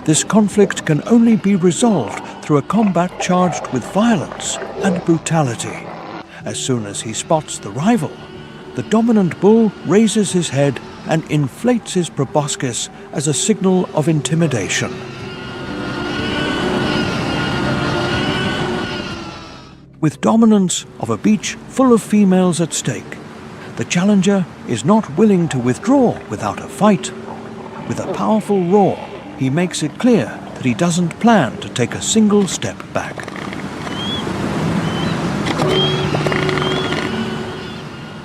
[SPEAKER 1] This conflict can only be resolved through a combat charged with violence and brutality. As soon as he spots the rival, the dominant bull raises his head and inflates his proboscis as a signal of intimidation. With dominance of a beach full of females at stake, the challenger is not willing to withdraw without a fight. With a powerful roar, he makes it clear that he doesn't plan to take a single step back.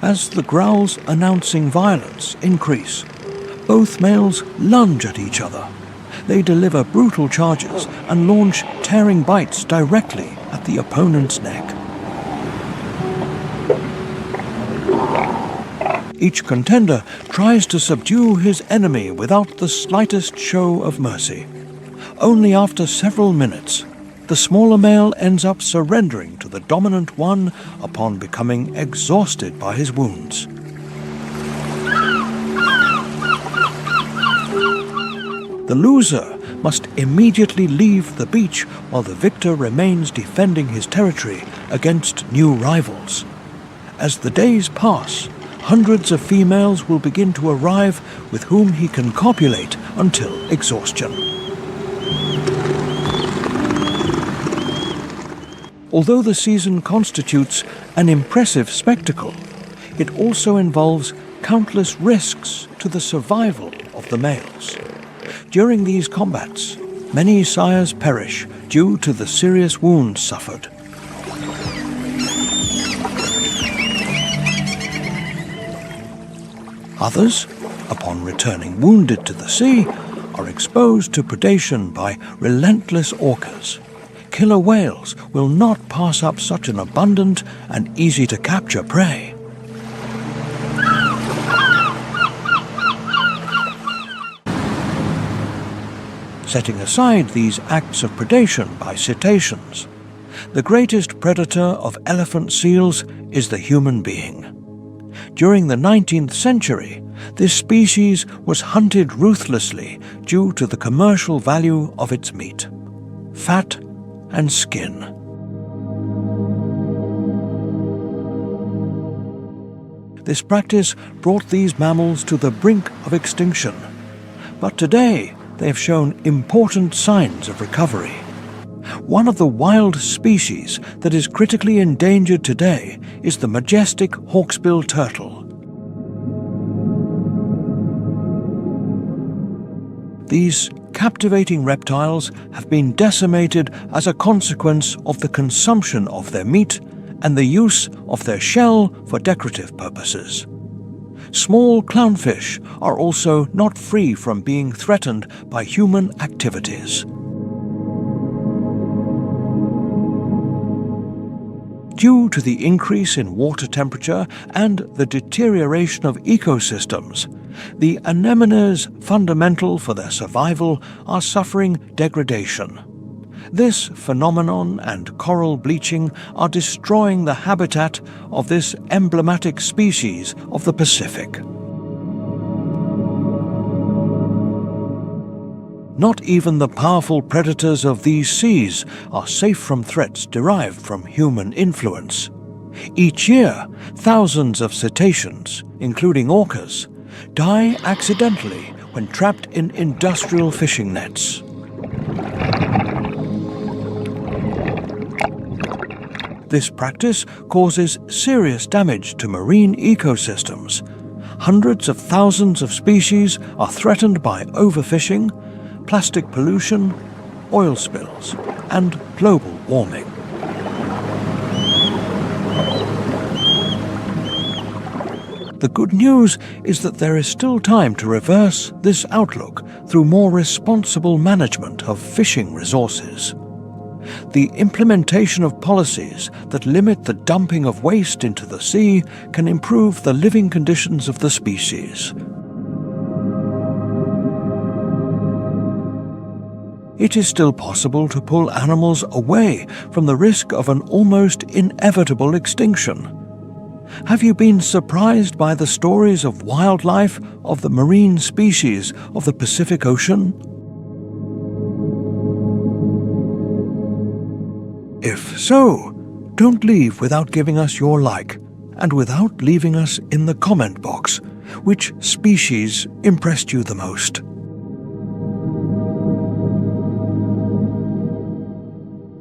[SPEAKER 1] As the growls announcing violence increase, both males lunge at each other. They deliver brutal charges and launch tearing bites directly at the opponent's neck. Each contender tries to subdue his enemy without the slightest show of mercy. Only after several minutes, the smaller male ends up surrendering to the dominant one upon becoming exhausted by his wounds. The loser must immediately leave the beach while the victor remains defending his territory against new rivals. As the days pass, hundreds of females will begin to arrive with whom he can copulate until exhaustion. Although the season constitutes an impressive spectacle, it also involves countless risks to the survival of the males. During these combats, many sires perish due to the serious wounds suffered. Others, upon returning wounded to the sea, are exposed to predation by relentless orcas. Killer whales will not pass up such an abundant and easy-to-capture prey. Setting aside these acts of predation by cetaceans, the greatest predator of elephant seals is the human being. During the 19th century, this species was hunted ruthlessly due to the commercial value of its meat, fat and skin. This practice brought these mammals to the brink of extinction, but today they have shown important signs of recovery. One of the wild species that is critically endangered today is the majestic hawksbill turtle. These captivating reptiles have been decimated as a consequence of the consumption of their meat and the use of their shell for decorative purposes. Small clownfish are also not free from being threatened by human activities. Due to the increase in water temperature and the deterioration of ecosystems, the anemones fundamental for their survival are suffering degradation. This phenomenon and coral bleaching are destroying the habitat of this emblematic species of the Pacific. Not even the powerful predators of these seas are safe from threats derived from human influence. Each year, thousands of cetaceans, including orcas, die accidentally when trapped in industrial fishing nets. This practice causes serious damage to marine ecosystems. Hundreds of thousands of species are threatened by overfishing, plastic pollution, oil spills, and global warming. The good news is that there is still time to reverse this outlook through more responsible management of fishing resources. The implementation of policies that limit the dumping of waste into the sea can improve the living conditions of the species. It is still possible to pull animals away from the risk of an almost inevitable extinction. Have you been surprised by the stories of wildlife of the marine species of the Pacific Ocean? If so, don't leave without giving us your like and without leaving us in the comment box which species impressed you the most.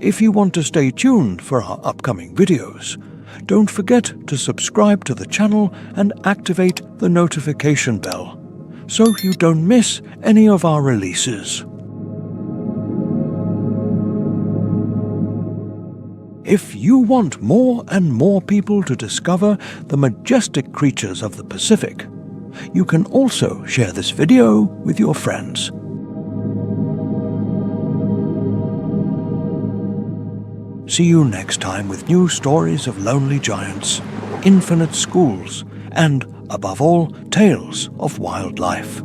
[SPEAKER 1] If you want to stay tuned for our upcoming videos, don't forget to subscribe to the channel and activate the notification bell so you don't miss any of our releases. If you want more and more people to discover the majestic creatures of the Pacific, you can also share this video with your friends. See you next time with new stories of lonely giants, infinite schools, and, above all, tales of wildlife.